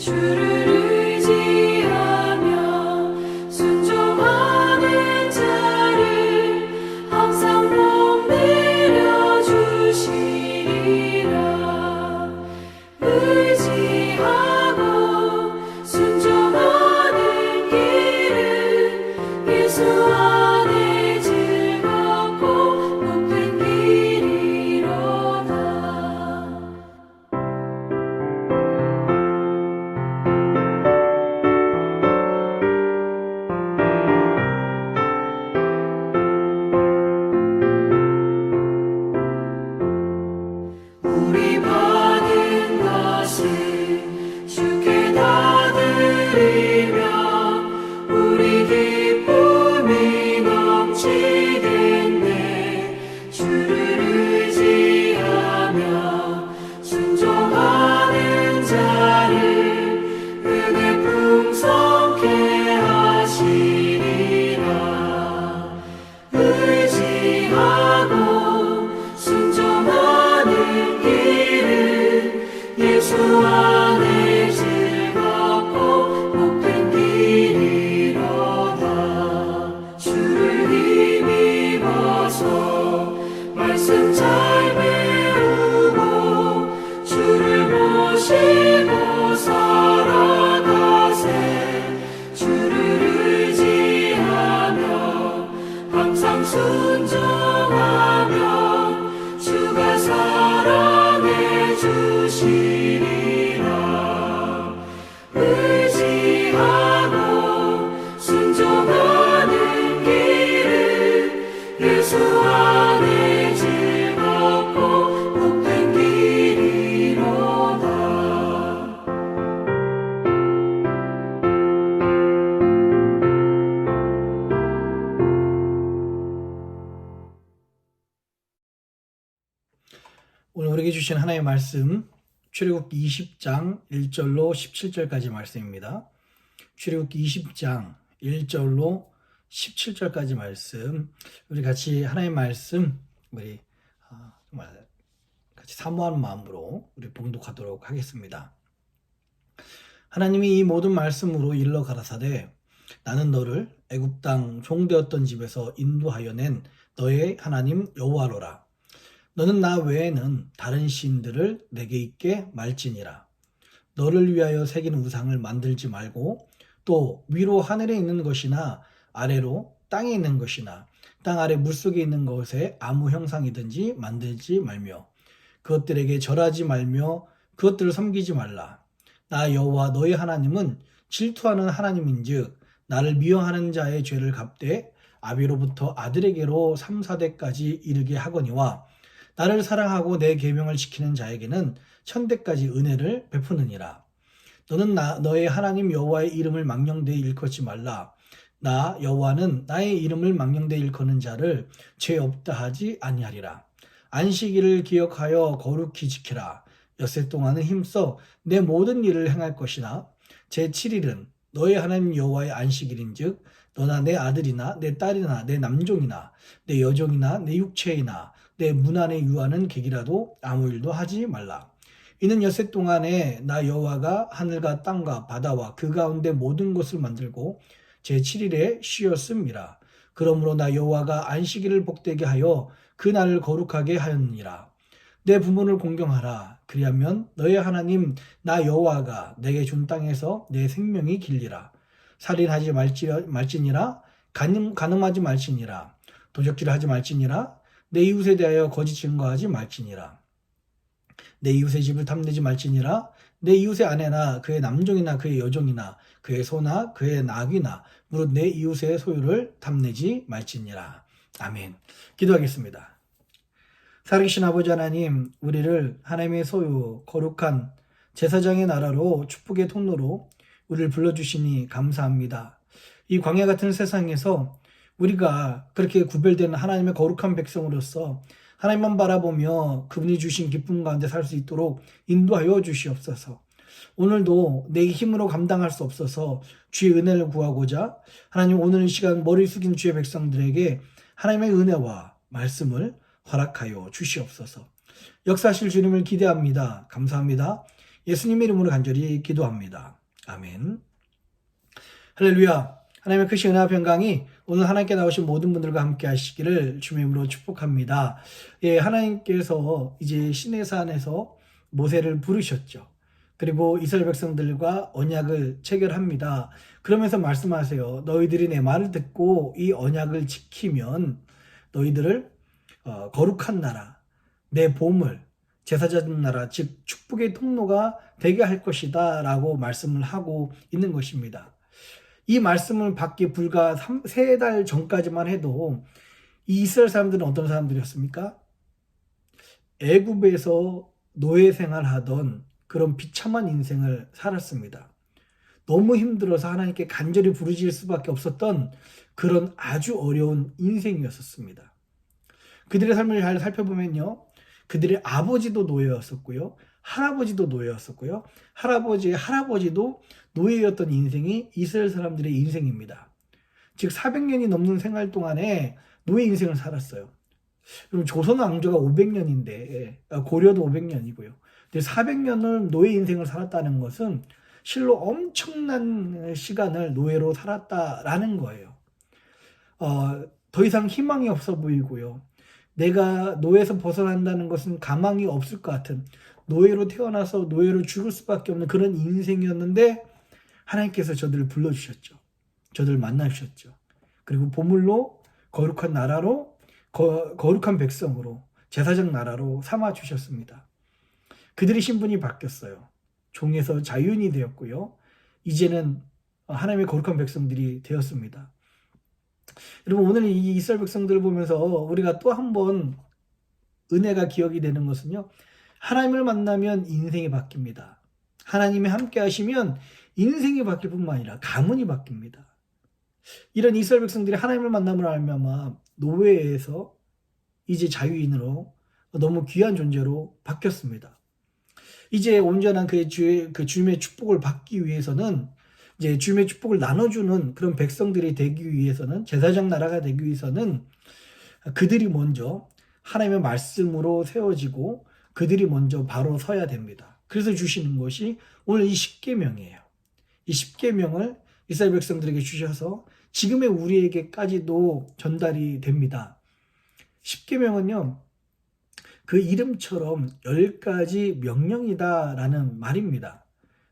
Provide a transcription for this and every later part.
주를 의지하며 순종하는 자를 항상 복 내려 주시리라. 의지하고 순종하는 길은 예수 안에 즐겁고 복된 길이로다. 우리 받은 것을 주께 다 드리며 우리 기쁨이 넘치겠네. 주를 의지하며 순종하는 자를 은혜 풍성케 하시리라. 의지하고 순종하는 길은 예수 안에 즐겁고 복된 길이로다. 주를 힘입어서 말씀 잘 배우고 주를 모시고 살아가세. 주를 의지하며 항상 순종하며 주가 사랑해 주시리라. 의지하고 순종하는 길은 예수 안에 즐겁고 복된 길이로다. 오늘 우리에게 주신 하나님의 말씀 출애굽기 20장 1절로 17절까지 말씀입니다. 출애굽기 20장 1절로 17절까지 말씀, 우리 같이 하나님의 말씀 우리 정말 같이 사모하는 마음으로 우리 봉독하도록 하겠습니다. 하나님이 이 모든 말씀으로 일러 가라사대 나는 너를 애굽 땅 종되었던 집에서 인도하여 낸 너의 하나님 여호와로라. 너는 나 외에는 다른 신들을 내게 있게 말지니라. 너를 위하여 새긴 우상을 만들지 말고 또 위로 하늘에 있는 것이나 아래로 땅에 있는 것이나 땅 아래 물속에 있는 것에 아무 형상이든지 만들지 말며 그것들에게 절하지 말며 그것들을 섬기지 말라. 나 여호와 너의 하나님은 질투하는 하나님인즉 나를 미워하는 자의 죄를 갚되 아비로부터 아들에게로 3, 4대까지 이르게 하거니와 나를 사랑하고 내 계명을 지키는 자에게는 1000대까지 은혜를 베푸느니라. 너는 너의 하나님 여호와의 이름을 망령되이 일컫지 말라. 나 여호와는 나의 이름을 망령되이 일컫는 자를 죄 없다 하지 아니하리라. 안식일을 기억하여 거룩히 지키라. 엿새 동안은 힘써 내 모든 일을 행할 것이나 제7일은 너의 하나님 여호와의 안식일인즉 너나 내 아들이나 내 딸이나 내 남종이나 내 여종이나 내 육체이나 내 문 안에 유하는 객이라도 아무 일도 하지 말라. 이는 엿새 동안에 나 여호와가 하늘과 땅과 바다와 그 가운데 모든 것을 만들고 제7일에 쉬었음이라. 그러므로 나 여호와가 안식일을 복되게 하여 그 날을 거룩하게 하였느니라. 내 부모를 공경하라. 그리하면 너의 하나님 나 여호와가 내게 준 땅에서 내 생명이 길리라. 살인하지 말지니라. 간음하지 말지니라. 도적질을 하지 말지니라. 내 이웃에 대하여 거짓 증거하지 말지니라. 내 이웃의 집을 탐내지 말지니라. 내 이웃의 아내나 그의 남종이나 그의 여종이나 그의 소나 그의 낙이나 무릇 내 이웃의 소유를 탐내지 말지니라. 아멘. 기도하겠습니다. 살아계신 아버지 하나님, 우리를 하나님의 소유 거룩한 제사장의 나라로 축복의 통로로 우리를 불러주시니 감사합니다. 이 광야 같은 세상에서 우리가 그렇게 구별되는 하나님의 거룩한 백성으로서 하나님만 바라보며 그분이 주신 기쁨 가운데 살 수 있도록 인도하여 주시옵소서. 오늘도 내 힘으로 감당할 수 없어서 주의 은혜를 구하고자 하나님 오늘 이 시간 머리 숙인 주의 백성들에게 하나님의 은혜와 말씀을 허락하여 주시옵소서. 역사하실 주님을 기대합니다. 감사합니다. 예수님의 이름으로 간절히 기도합니다. 아멘. 할렐루야. 하나님의 크신 은혜와 평강이 오늘 하나님께 나오신 모든 분들과 함께 하시기를 주의 이름으로 축복합니다. 예, 하나님께서 이제 시내산에서 모세를 부르셨죠. 그리고 이스라엘 백성들과 언약을 체결합니다. 그러면서 말씀하세요. 너희들이 내 말을 듣고 이 언약을 지키면 너희들을 거룩한 나라, 내 보물, 제사장 나라, 즉 축복의 통로가 되게 할 것이다 라고 말씀을 하고 있는 것입니다. 이 말씀을 받기 불과 3달 전까지만 해도 이 이스라엘 사람들은 어떤 사람들이었습니까? 애굽에서 노예 생활하던 그런 비참한 인생을 살았습니다. 너무 힘들어서 하나님께 간절히 부르짖을 수밖에 없었던 그런 아주 어려운 인생이었습니다. 그들의 삶을 잘 살펴보면요. 그들의 아버지도 노예였었고요. 할아버지도 노예였었고요. 할아버지의 할아버지도 노예였던 인생이 이스라엘 사람들의 인생입니다. 즉 400년이 넘는 생활 동안에 노예 인생을 살았어요. 그럼 조선 왕조가 500년인데 고려도 500년이고요. 400년을 노예 인생을 살았다는 것은 실로 엄청난 시간을 노예로 살았다라는 거예요. 더 이상 희망이 없어 보이고요. 내가 노예에서 벗어난다는 것은 가망이 없을 것 같은 노예로 태어나서 노예로 죽을 수밖에 없는 그런 인생이었는데 하나님께서 저들을 불러주셨죠. 저들을 만나주셨죠. 그리고 보물로 거룩한 나라로 거룩한 백성으로 제사장 나라로 삼아주셨습니다. 그들의 신분이 바뀌었어요. 종에서 자유인이 되었고요. 이제는 하나님의 거룩한 백성들이 되었습니다. 여러분 오늘 이 이스라엘 백성들을 보면서 우리가 또 한 번 은혜가 기억이 되는 것은요. 하나님을 만나면 인생이 바뀝니다. 하나님이 함께 하시면 인생이 바뀔 뿐만 아니라 가문이 바뀝니다. 이런 이스라엘 백성들이 하나님을 만남을 알면 노예에서 이제 자유인으로 너무 귀한 존재로 바뀌었습니다. 이제 온전한 그 주님의 축복을 받기 위해서는 이제 주님의 축복을 나눠주는 그런 백성들이 되기 위해서는 제사장 나라가 되기 위해서는 그들이 먼저 하나님의 말씀으로 세워지고 그들이 먼저 바로 서야 됩니다. 그래서 주시는 것이 오늘 이 십계명이에요. 이 십계명을 이스라엘 백성들에게 주셔서 지금의 우리에게까지도 전달이 됩니다. 십계명은요. 그 이름처럼 10가지 명령이다라는 말입니다.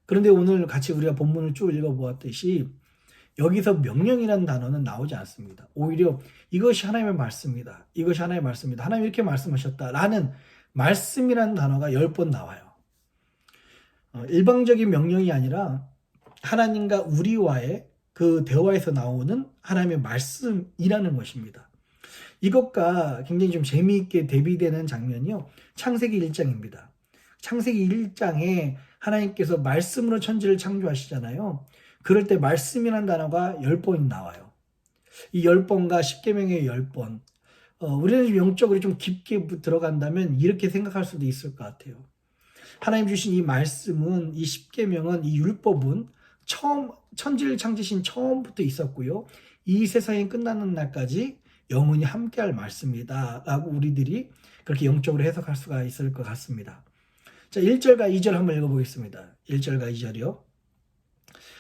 그런데 오늘 같이 우리가 본문을 쭉 읽어보았듯이 여기서 명령이라는 단어는 나오지 않습니다. 오히려 이것이 하나님의 말씀이다. 이것이 하나님의 말씀이다. 하나님 이렇게 말씀하셨다라는 말씀이라는 단어가 10번 나와요. 일방적인 명령이 아니라 하나님과 우리와의 그 대화에서 나오는 하나님의 말씀이라는 것입니다. 이것과 굉장히 좀 재미있게 대비되는 장면이요. 창세기 1장입니다. 창세기 1장에 하나님께서 말씀으로 천지를 창조하시잖아요. 그럴 때 말씀이라는 단어가 10번이 나와요. 이 10번과 십계명의 10번. 우리는 영적으로 좀 깊게 들어간다면 이렇게 생각할 수도 있을 것 같아요. 하나님 주신 이 말씀은, 이 십계명은, 이 율법은 천지를 창조신 처음부터 있었고요. 이 세상이 끝나는 날까지 영원히 함께할 말씀이다 라고 우리들이 그렇게 영적으로 해석할 수가 있을 것 같습니다. 자, 1절과 2절 한번 읽어보겠습니다. 1절과 2절이요.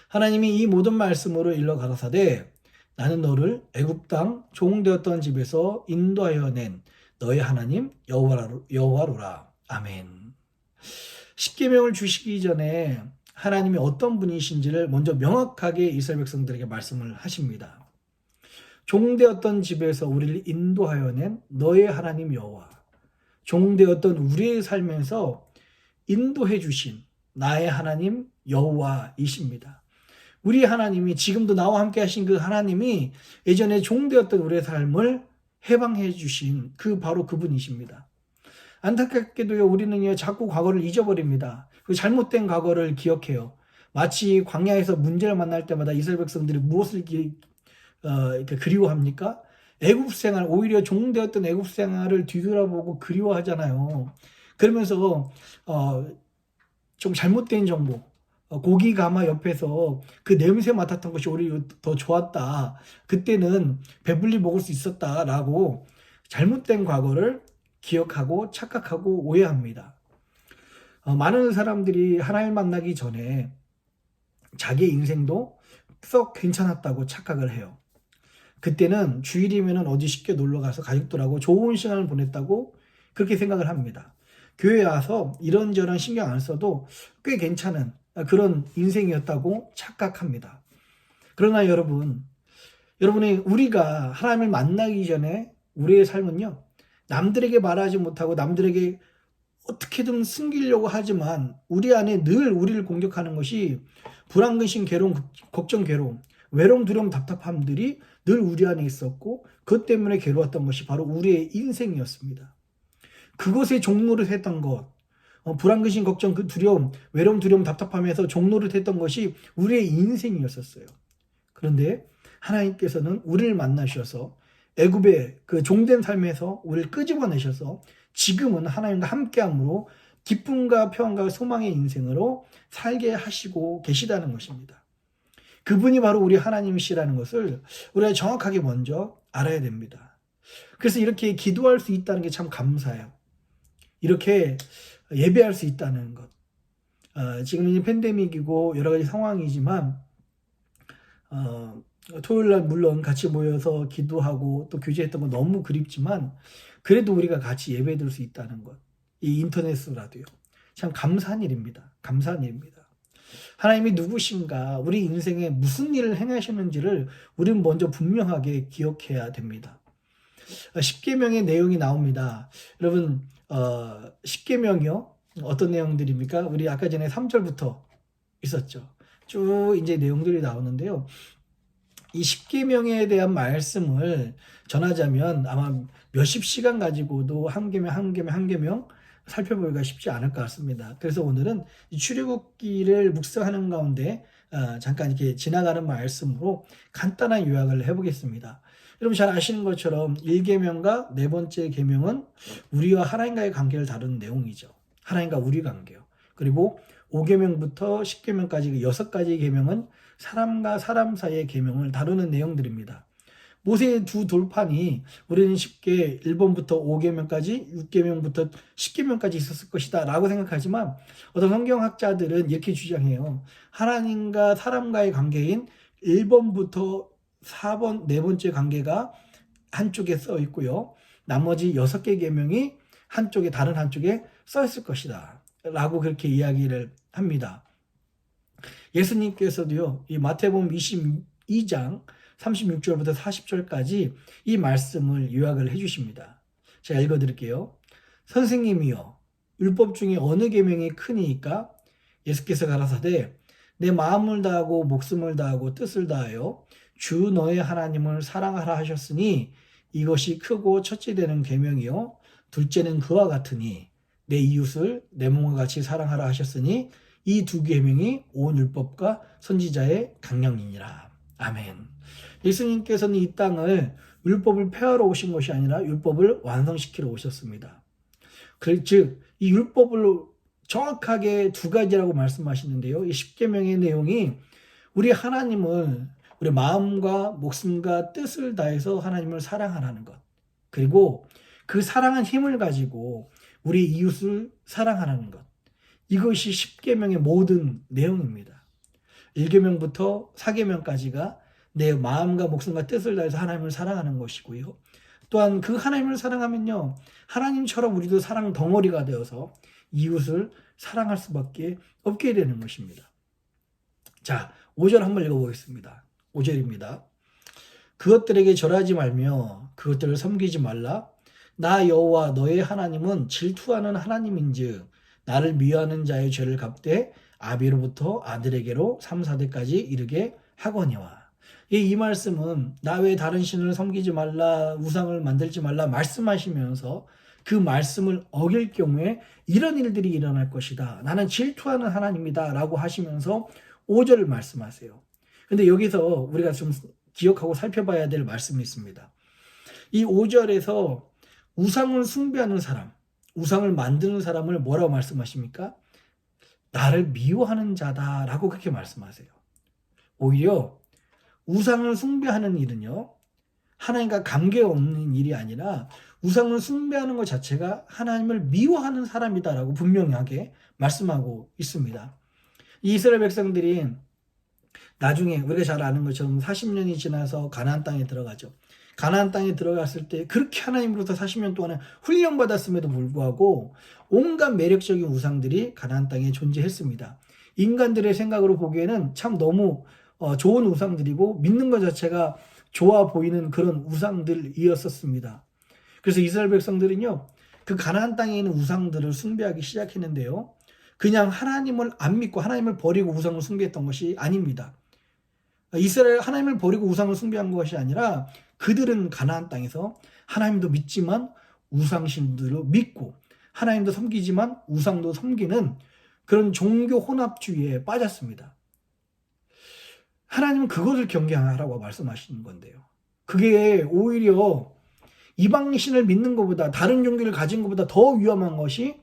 하나님이 이 모든 말씀으로 일러 가라사대 나는 너를 애굽 땅 종되었던 집에서 인도하여 낸 너의 하나님 여호와로라. 아멘. 십계명을 주시기 전에 하나님이 어떤 분이신지를 먼저 명확하게 이스라엘 백성들에게 말씀을 하십니다. 종되었던 집에서 우리를 인도하여 낸 너의 하나님 여호와. 종되었던 우리의 삶에서 인도해 주신 나의 하나님 여호와이십니다. 우리 하나님이 지금도 나와 함께 하신 그 하나님이 예전에 종되었던 우리의 삶을 해방해 주신 바로 그분이십니다. 안타깝게도요, 우리는요, 자꾸 과거를 잊어버립니다. 그 잘못된 과거를 기억해요. 마치 광야에서 문제를 만날 때마다 이스라엘 백성들이 무엇을 그리워합니까? 애굽 생활, 오히려 종되었던 애굽 생활을 뒤돌아보고 그리워하잖아요. 그러면서 좀 잘못된 정보, 고기 가마 옆에서 그 냄새 맡았던 것이 오히려 더 좋았다. 그때는 배불리 먹을 수 있었다라고 잘못된 과거를 기억하고 착각하고 오해합니다. 많은 사람들이 하나님을 만나기 전에 자기의 인생도 썩 괜찮았다고 착각을 해요. 그때는 주일이면 어디 쉽게 놀러 가서 가족들하고 좋은 시간을 보냈다고 그렇게 생각을 합니다. 교회에 와서 이런저런 신경 안 써도 꽤 괜찮은 그런 인생이었다고 착각합니다. 그러나 여러분이 우리가 하나님을 만나기 전에 우리의 삶은요, 남들에게 말하지 못하고 남들에게 어떻게든 숨기려고 하지만 우리 안에 늘 우리를 공격하는 것이 불안, 근심, 괴로움, 걱정, 괴로움, 외로움, 두려움, 답답함들이 늘 우리 안에 있었고 그것 때문에 괴로웠던 것이 바로 우리의 인생이었습니다. 그것에 종노릇 했던 것, 불안, 근심, 걱정, 그 두려움, 외로움, 두려움, 답답함에서 종노릇 했던 것이 우리의 인생이었었어요. 그런데 하나님께서는 우리를 만나셔서 애굽의 그 종된 삶에서 우리를 끄집어내셔서 지금은 하나님과 함께함으로 기쁨과 평안과 소망의 인생으로 살게 하시고 계시다는 것입니다. 그분이 바로 우리 하나님이시라는 것을 우리가 정확하게 먼저 알아야 됩니다. 그래서 이렇게 기도할 수 있다는 게 참 감사해요. 이렇게 예배할 수 있다는 것. 지금 이제 팬데믹이고 여러 가지 상황이지만 토요일 날 물론 같이 모여서 기도하고 또 교제했던 거 너무 그립지만 그래도 우리가 같이 예배드릴 수 있다는 것. 이 인터넷으로라도요. 참 감사한 일입니다. 감사한 일입니다. 하나님이 누구신가, 우리 인생에 무슨 일을 행하셨는지를 우리는 먼저 분명하게 기억해야 됩니다. 십계명의 내용이 나옵니다. 여러분, 십계명이요. 어떤 내용들입니까? 우리 아까 전에 3절부터 있었죠. 쭉 이제 내용들이 나오는데요. 이 십계명에 대한 말씀을 전하자면 아마 몇십 시간 가지고도 한 계명 살펴보기가 쉽지 않을 것 같습니다. 그래서 오늘은 이 출애굽기를 묵상하는 가운데 잠깐 이렇게 지나가는 말씀으로 간단한 요약을 해보겠습니다. 여러분 잘 아시는 것처럼 1계명과 네 번째 계명은 우리와 하나님과의 관계를 다루는 내용이죠. 하나님과 우리 관계요. 그리고 5계명부터 10계명까지 6가지 계명은 사람과 사람 사이의 계명을 다루는 내용들입니다. 모세의 두 돌판이 우리는 쉽게 1번부터 5계명까지 6계명부터 10계명까지 있었을 것이다 라고 생각하지만 어떤 성경학자들은 이렇게 주장해요. 하나님과 사람과의 관계인 1번부터 4번, 네 번째 관계가 한쪽에 써 있고요. 나머지 6개 계명이 다른 한쪽에 써 있을 것이다 라고 그렇게 이야기를 합니다. 예수님께서도요, 이 마태복음 22장 36절부터 40절까지 이 말씀을 요약을 해주십니다. 제가 읽어드릴게요. 선생님이여, 율법 중에 어느 계명이 크니이까? 예수께서 가라사대 내 마음을 다하고 목숨을 다하고 뜻을 다하여 주 너의 하나님을 사랑하라 하셨으니 이것이 크고 첫째 되는 계명이요 둘째는 그와 같으니 내 이웃을 내 몸과 같이 사랑하라 하셨으니 이 두 계명이 온 율법과 선지자의 강령이니라. 아멘. 예수님께서는 이 땅을 율법을 폐하러 오신 것이 아니라 율법을 완성시키러 오셨습니다. 즉 이 율법을 정확하게 두 가지라고 말씀하시는데요. 이 십계명의 내용이 우리 하나님을 우리 마음과 목숨과 뜻을 다해서 하나님을 사랑하라는 것. 그리고 그 사랑한 힘을 가지고 우리 이웃을 사랑하라는 것. 이것이 십계명의 모든 내용입니다. 1계명부터 4계명까지가 내 마음과 목숨과 뜻을 다해서 하나님을 사랑하는 것이고요. 또한 그 하나님을 사랑하면요, 하나님처럼 우리도 사랑 덩어리가 되어서 이웃을 사랑할 수밖에 없게 되는 것입니다. 자, 5절 한번 읽어보겠습니다. 5절입니다. 그것들에게 절하지 말며 그것들을 섬기지 말라. 나 여호와 너의 하나님은 질투하는 하나님인즉 나를 미워하는 자의 죄를 갚되 아비로부터 아들에게로 3, 4대까지 이르게 하거니와. 이 말씀은 나 외에 다른 신을 섬기지 말라, 우상을 만들지 말라 말씀하시면서 그 말씀을 어길 경우에 이런 일들이 일어날 것이다. 나는 질투하는 하나님이다 라고 하시면서 5절을 말씀하세요. 근데 여기서 우리가 좀 기억하고 살펴봐야 될 말씀이 있습니다. 이 5절에서 우상을 숭배하는 사람, 우상을 만드는 사람을 뭐라고 말씀하십니까? 나를 미워하는 자다라고 그렇게 말씀하세요. 오히려 우상을 숭배하는 일은요, 하나님과 관계없는 일이 아니라 우상을 숭배하는 것 자체가 하나님을 미워하는 사람이다라고 분명하게 말씀하고 있습니다. 이 이스라엘 백성들이 나중에 우리가 잘 아는 것처럼 40년이 지나서 가나안 땅에 들어가죠. 가나안 땅에 들어갔을 때 그렇게 하나님으로부터 40년 동안에 훈련받았음에도 불구하고 온갖 매력적인 우상들이 가나안 땅에 존재했습니다. 인간들의 생각으로 보기에는 참 너무 좋은 우상들이고 믿는 것 자체가 좋아 보이는 그런 우상들이었었습니다. 그래서 이스라엘 백성들은요, 그 가나안 땅에 있는 우상들을 숭배하기 시작했는데요, 그냥 하나님을 안 믿고 하나님을 버리고 우상을 숭배했던 것이 아닙니다. 이스라엘 하나님을 버리고 우상을 숭배한 것이 아니라 그들은 가나안 땅에서 하나님도 믿지만 우상신들을 믿고 하나님도 섬기지만 우상도 섬기는 그런 종교 혼합주의에 빠졌습니다. 하나님은 그것을 경계하라고 말씀하시는 건데요. 그게 오히려 이방신을 믿는 것보다, 다른 종교를 가진 것보다 더 위험한 것이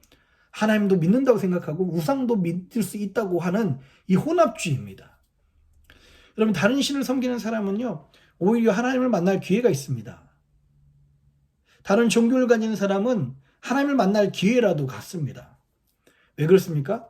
하나님도 믿는다고 생각하고 우상도 믿을 수 있다고 하는 이 혼합주의입니다. 여러분, 다른 신을 섬기는 사람은요, 오히려 하나님을 만날 기회가 있습니다. 다른 종교를 가진 사람은 하나님을 만날 기회라도 갖습니다. 왜 그렇습니까?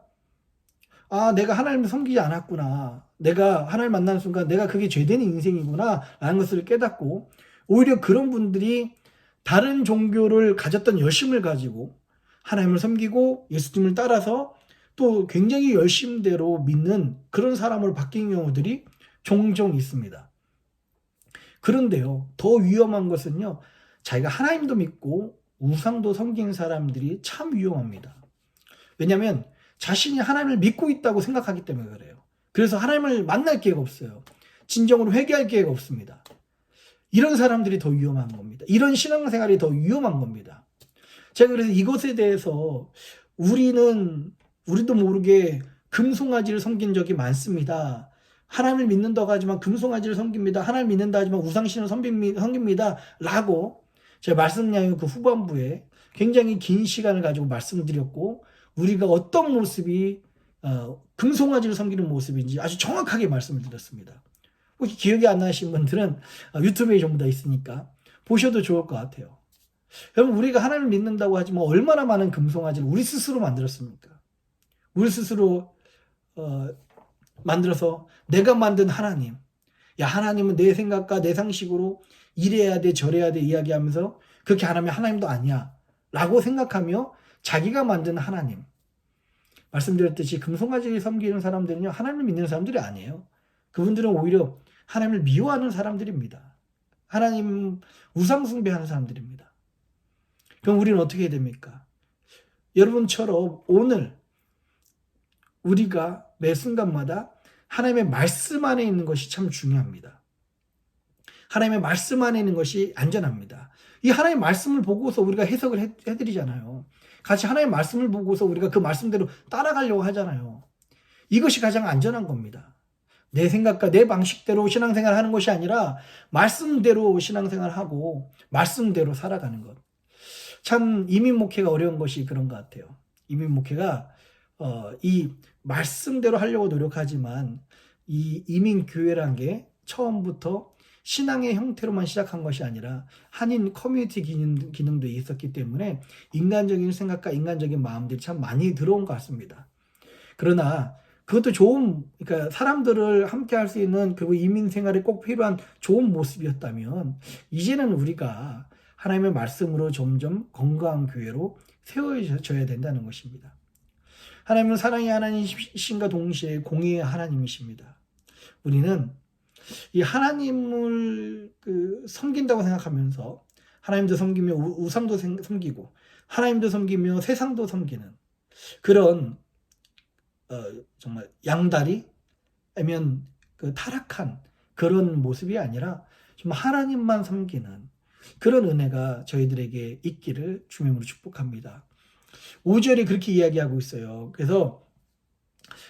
아, 내가 하나님을 섬기지 않았구나. 내가 하나님을 만나는 순간 내가 그게 죄된 인생이구나 라는 것을 깨닫고, 오히려 그런 분들이 다른 종교를 가졌던 열심을 가지고 하나님을 섬기고 예수님을 따라서 또 굉장히 열심대로 믿는 그런 사람으로 바뀐 경우들이 종종 있습니다. 그런데요, 더 위험한 것은요, 자기가 하나님도 믿고 우상도 섬기는 사람들이 참 위험합니다. 왜냐하면 자신이 하나님을 믿고 있다고 생각하기 때문에 그래요. 그래서 하나님을 만날 기회가 없어요. 진정으로 회개할 기회가 없습니다. 이런 사람들이 더 위험한 겁니다. 이런 신앙생활이 더 위험한 겁니다. 제가 그래서 이것에 대해서 우리도 모르게 금송아지를 섬긴 적이 많습니다. 하나님을 믿는다고 하지만 금송아지를 섬깁니다. 하나님을 믿는다 하지만 우상신을 섬깁니다. 라고 제가 말씀 나눈 그 후반부에 굉장히 긴 시간을 가지고 말씀드렸고, 우리가 어떤 모습이 금송아지를 섬기는 모습인지 아주 정확하게 말씀을 드렸습니다. 혹시 기억이 안 나신 분들은 유튜브에 전부 다 있으니까 보셔도 좋을 것 같아요. 여러분, 우리가 하나님을 믿는다고 하지만 얼마나 많은 금송아지를 우리 스스로 만들었습니까? 우리 스스로 만들어서 내가 만든 하나님, 야, 하나님은 내 생각과 내 상식으로 이래야 돼 저래야 돼 이야기하면서 그렇게 안 하면 하나님도 아니야 라고 생각하며 자기가 만든 하나님, 말씀드렸듯이 금송아지를 섬기는 사람들은요, 하나님을 믿는 사람들이 아니에요. 그분들은 오히려 하나님을 미워하는 사람들입니다. 하나님 우상 숭배하는 사람들입니다. 그럼 우리는 어떻게 해야 됩니까? 여러분처럼 오늘 우리가 매 순간마다 하나님의 말씀 안에 있는 것이 참 중요합니다. 하나님의 말씀 안에 있는 것이 안전합니다. 이 하나님의 말씀을 보고서 우리가 해석을 해드리잖아요. 같이 하나님의 말씀을 보고서 우리가 그 말씀대로 따라가려고 하잖아요. 이것이 가장 안전한 겁니다. 내 생각과 내 방식대로 신앙생활 하는 것이 아니라 말씀대로 신앙생활하고 말씀대로 살아가는 것. 참 이민 목회가 어려운 것이 그런 것 같아요. 이민 목회가 이 말씀대로 하려고 노력하지만 이 이민 교회란 게 처음부터 신앙의 형태로만 시작한 것이 아니라 한인 커뮤니티 기능도 있었기 때문에 인간적인 생각과 인간적인 마음들이 참 많이 들어온 것 같습니다. 그러나 그것도 그러니까 사람들을 함께 할 수 있는, 그리고 이민 생활에 꼭 필요한 좋은 모습이었다면, 이제는 우리가 하나님의 말씀으로 점점 건강한 교회로 세워져야 된다는 것입니다. 하나님은 사랑의 하나님이신과 동시에 공의의 하나님이십니다. 우리는 이 하나님을 섬긴다고 생각하면서 하나님도 섬기며 우상도 섬기고 하나님도 섬기며 세상도 섬기는 그런 정말 양다리 아니면 타락한 그런 모습이 아니라 좀 하나님만 섬기는 그런 은혜가 저희들에게 있기를 주님으로 축복합니다. 5절에 그렇게 이야기하고 있어요. 그래서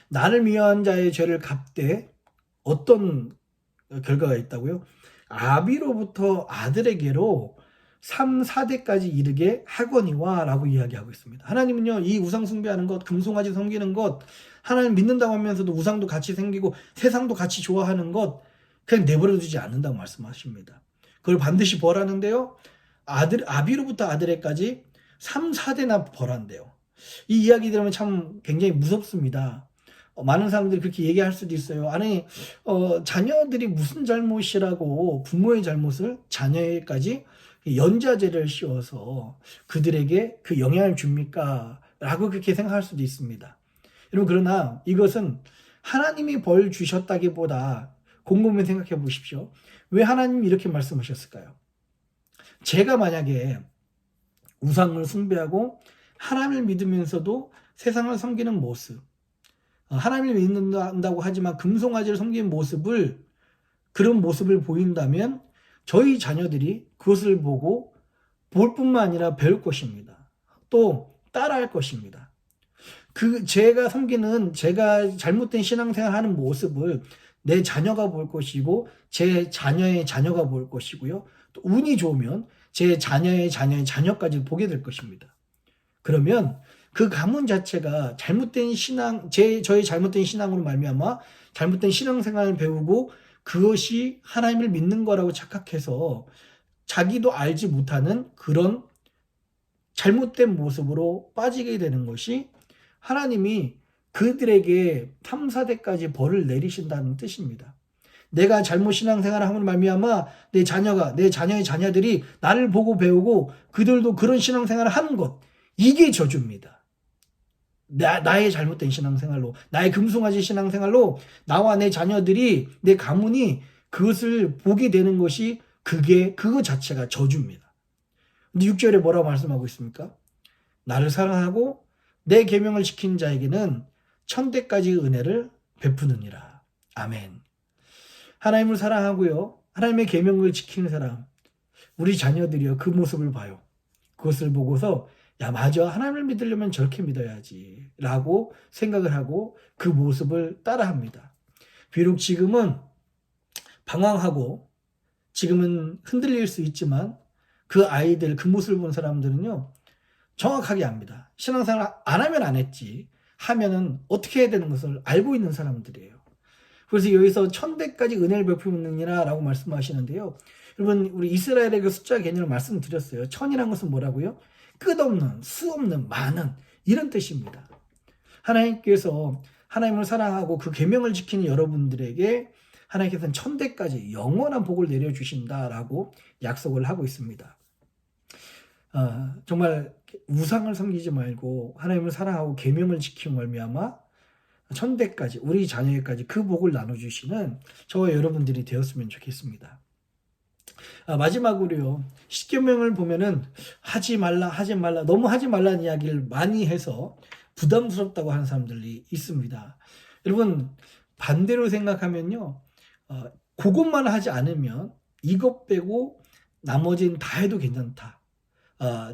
나를 미워한 자의 죄를 갚되 어떤 결과가 있다고요? 아비로부터 아들에게로 3, 4대까지 이르게 하거니와 라고 이야기하고 있습니다. 하나님은요, 이 우상 숭배하는 것, 금송아지 섬기는 것, 하나님 믿는다고 하면서도 우상도 같이 생기고 세상도 같이 좋아하는 것 그냥 내버려두지 않는다고 말씀하십니다. 그걸 반드시 벌하는데요, 아비로부터 아들에까지 3, 4대나 벌한대요. 이 이야기 들으면 참 굉장히 무섭습니다. 많은 사람들이 그렇게 얘기할 수도 있어요. 아니, 자녀들이 무슨 잘못이라고 부모의 잘못을 자녀에까지 연좌제를 씌워서 그들에게 그 영향을 줍니까? 라고 그렇게 생각할 수도 있습니다. 여러분, 그러나 이것은 하나님이 벌 주셨다기보다 곰곰이 생각해 보십시오. 왜 하나님이 이렇게 말씀하셨을까요? 제가 만약에 우상을 숭배하고 하나님을 믿으면서도 세상을 섬기는 모습, 하나님을 믿는다고 하지만 금송아지를 섬기는 모습을, 그런 모습을 보인다면 저희 자녀들이 그것을 보고 볼 뿐만 아니라 배울 것입니다. 또 따라할 것입니다. 제가 섬기는, 제가 잘못된 신앙생활 하는 모습을 내 자녀가 볼 것이고 제 자녀의 자녀가 볼 것이고요. 또 운이 좋으면 제 자녀의 자녀의 자녀까지 보게 될 것입니다. 그러면 그 가문 자체가 잘못된 신앙, 저의 잘못된 신앙으로 말미암아 잘못된 신앙생활을 배우고 그것이 하나님을 믿는 거라고 착각해서 자기도 알지 못하는 그런 잘못된 모습으로 빠지게 되는 것이 하나님이 그들에게 3, 4대까지 벌을 내리신다는 뜻입니다. 내가 잘못 신앙생활을 함으로 말미암아 내 자녀가, 내 자녀의 자녀들이 나를 보고 배우고 그들도 그런 신앙생활을 하는 것, 이게 저주입니다. 나의 잘못된 신앙생활로, 나의 금송아지 신앙생활로 나와 내 자녀들이, 내 가문이 그것을 보게 되는 것이, 그거 자체가 저주입니다. 근데 6절에 뭐라고 말씀하고 있습니까? 나를 사랑하고 내 계명을 지킨 자에게는 천대까지 은혜를 베푸느니라. 아멘. 하나님을 사랑하고요, 하나님의 계명을 지키는 사람, 우리 자녀들이요, 그 모습을 봐요. 그것을 보고서 야, 맞아, 하나님을 믿으려면 저렇게 믿어야지 라고 생각을 하고 그 모습을 따라합니다. 비록 지금은 방황하고 지금은 흔들릴 수 있지만 그 아이들, 그 모습을 본 사람들은요, 정확하게 압니다. 신앙생활 안 하면 안 했지, 하면은 어떻게 해야 되는 것을 알고 있는 사람들이에요. 그래서 여기서 천대까지 은혜를 베푸느니라 라고 말씀하시는데요. 여러분, 우리 이스라엘의 그 숫자 개념을 말씀드렸어요. 천이라는 것은 뭐라고요? 끝없는, 수없는, 많은, 이런 뜻입니다. 하나님께서 하나님을 사랑하고 그 계명을 지키는 여러분들에게 하나님께서는 천대까지 영원한 복을 내려주신다라고 약속을 하고 있습니다. 정말 우상을 섬기지 말고 하나님을 사랑하고 계명을 지키는 말미암아 천대까지, 우리 자녀에까지 그 복을 나눠주시는 저와 여러분들이 되었으면 좋겠습니다. 마지막으로요, 십계명을 보면은 하지 말라, 너무 하지 말라는 이야기를 많이 해서 부담스럽다고 하는 사람들이 있습니다. 여러분, 반대로 생각하면요, 그것만 하지 않으면 이것 빼고 나머지는 다 해도 괜찮다,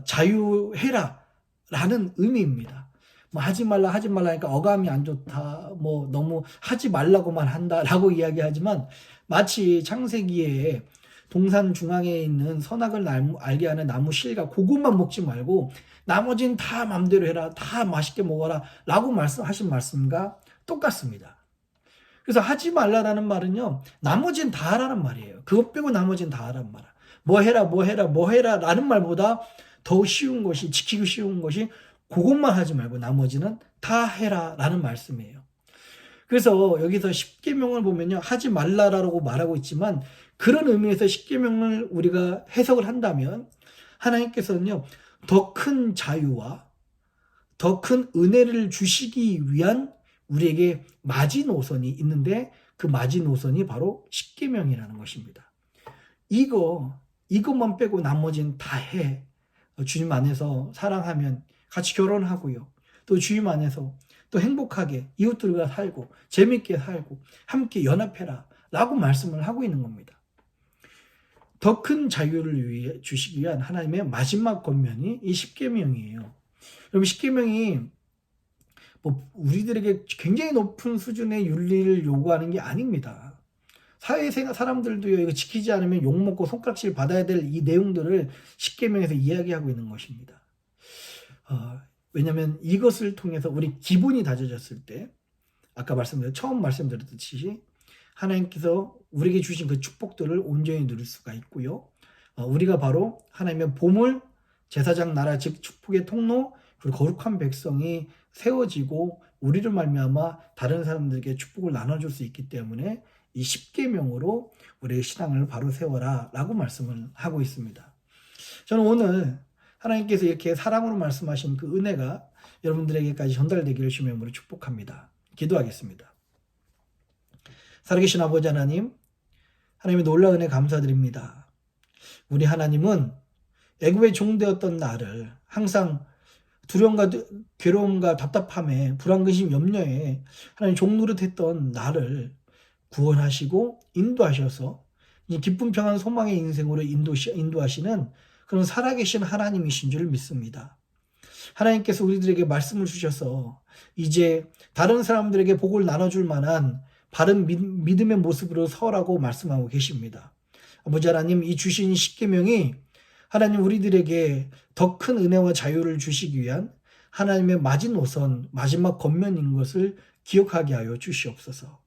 자유해라 라는 의미입니다. 뭐 하지 말라 하니까 어감이 안 좋다, 뭐 너무 하지 말라고만 한다라고 이야기하지만, 마치 창세기에 동산 중앙에 있는 선악을 알게 하는 나무 실과 그것만 먹지 말고 나머지는 다 마음대로 해라, 다 맛있게 먹어라 라고 말씀하신 말씀과 똑같습니다. 그래서 하지 말라라는 말은요, 나머지는 다 하라는 말이에요. 그것 빼고 나머지는 다 하라는 말. 뭐 해라 라는 말보다 더 쉬운 것이, 지키기 쉬운 것이 그것만 하지 말고 나머지는 다 해라 라는 말씀이에요. 그래서 여기서 십계명을 보면요, 하지 말라라고 말하고 있지만 그런 의미에서 십계명을 우리가 해석을 한다면 하나님께서는요, 더 큰 자유와 더 큰 은혜를 주시기 위한 우리에게 마지노선이 있는데, 그 마지노선이 바로 십계명이라는 것입니다. 이것만 빼고 나머지는 다 해. 주님 안에서 사랑하면 같이 결혼하고요, 또 주님 안에서 또 행복하게 이웃들과 살고 재밌게 살고 함께 연합해라 라고 말씀을 하고 있는 겁니다. 더 큰 자유를 위해 주시기 위한 하나님의 마지막 권면이 이 십계명이에요. 여러분, 십계명이 뭐 우리들에게 굉장히 높은 수준의 윤리를 요구하는 게 아닙니다. 사회생활 사람들도요, 이거 지키지 않으면 욕먹고 손가락질 받아야 될 이 내용들을 십계명에서 이야기하고 있는 것입니다. 왜냐하면 이것을 통해서 우리 기본이 다져졌을 때, 아까 처음 말씀드렸듯이 하나님께서 우리에게 주신 그 축복들을 온전히 누릴 수가 있고요, 우리가 바로 하나님의 보물, 제사장 나라, 즉 축복의 통로, 그리고 거룩한 백성이 세워지고 우리를 말미암아 다른 사람들에게 축복을 나눠줄 수 있기 때문에 이 10계명으로 우리의 신앙을 바로 세워라 라고 말씀을 하고 있습니다. 저는 오늘 하나님께서 이렇게 사랑으로 말씀하신 그 은혜가 여러분들에게까지 전달되기를 주의 이름으로 축복합니다. 기도하겠습니다. 살아계신 아버지 하나님, 하나님의 놀라운 은혜 감사드립니다. 우리 하나님은 애굽의 종되었던 나를 항상 두려움과 괴로움과 답답함에 불안근심 염려에 하나님 종노릇했던 나를 구원하시고 인도하셔서 기쁨 평안 소망의 인생으로 인도하시는 그런 살아계신 하나님이신 줄 믿습니다. 하나님께서 우리들에게 말씀을 주셔서 이제 다른 사람들에게 복을 나눠줄 만한 바른 믿음의 모습으로 서라고 말씀하고 계십니다. 아버지 하나님, 이 주신 10계명이 하나님 우리들에게 더 큰 은혜와 자유를 주시기 위한 하나님의 마지노선, 마지막 권면인 것을 기억하게 하여 주시옵소서.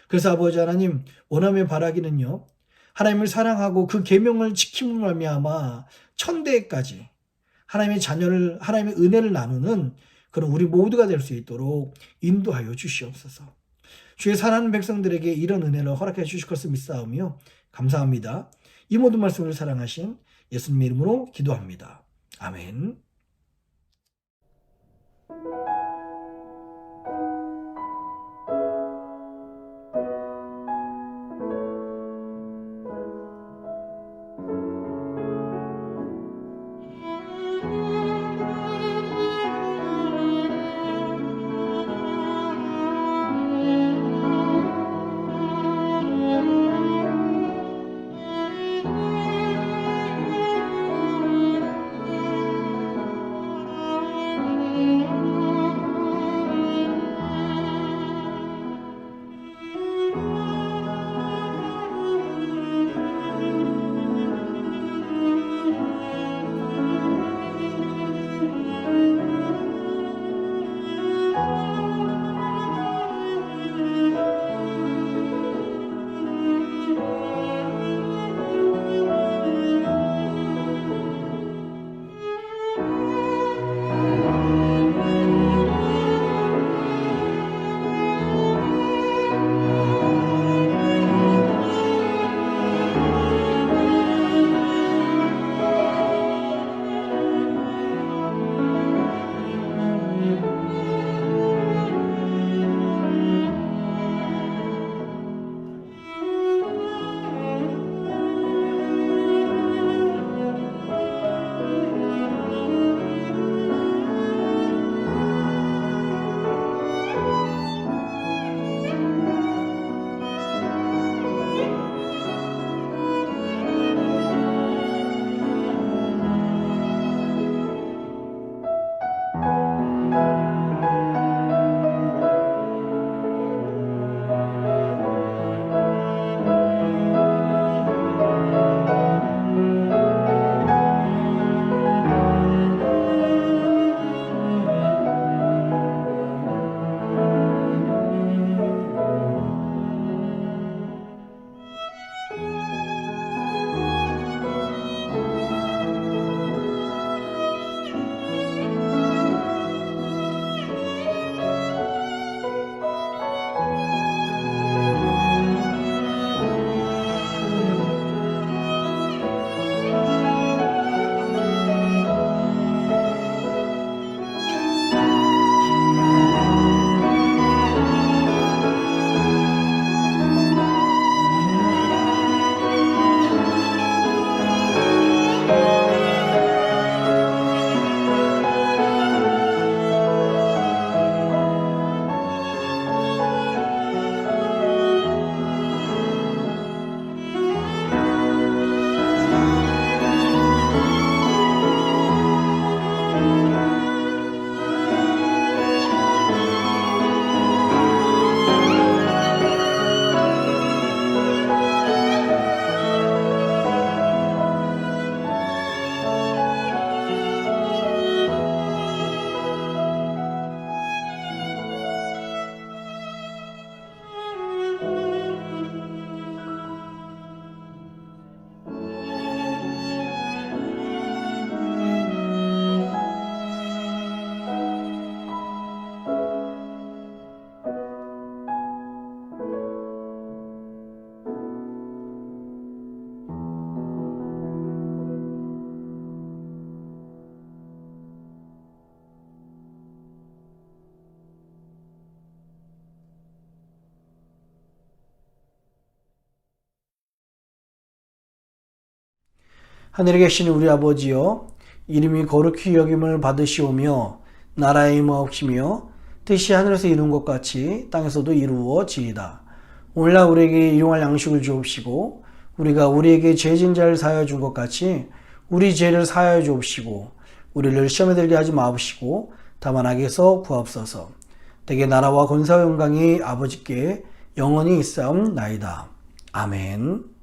그래서 아버지 하나님, 원하며 바라기는요, 하나님을 사랑하고 그 계명을 지킴으로 말미암아 천대까지 하나님의 자녀를, 하나님의 은혜를 나누는 그런 우리 모두가 될 수 있도록 인도하여 주시옵소서. 주의 사랑하는 백성들에게 이런 은혜를 허락해 주실 것을 믿사오며 감사합니다. 이 모든 말씀을 사랑하신 예수님의 이름으로 기도합니다. 아멘. 하늘에 계신 우리 아버지여, 이름이 거룩히 여김을 받으시오며 나라의 임하옵시며 뜻이 하늘에서 이룬 것 같이 땅에서도 이루어지이다. 오늘날 우리에게 일용할 양식을 주옵시고 우리가 우리에게 죄진 자를 사하여 준 것 같이 우리 죄를 사하여 주옵시고 우리를 시험에 들게 하지 마옵시고 다만 악에서 구하옵소서. 대개 나라와 권세와 영광이 아버지께 영원히 있사옵나이다. 아멘.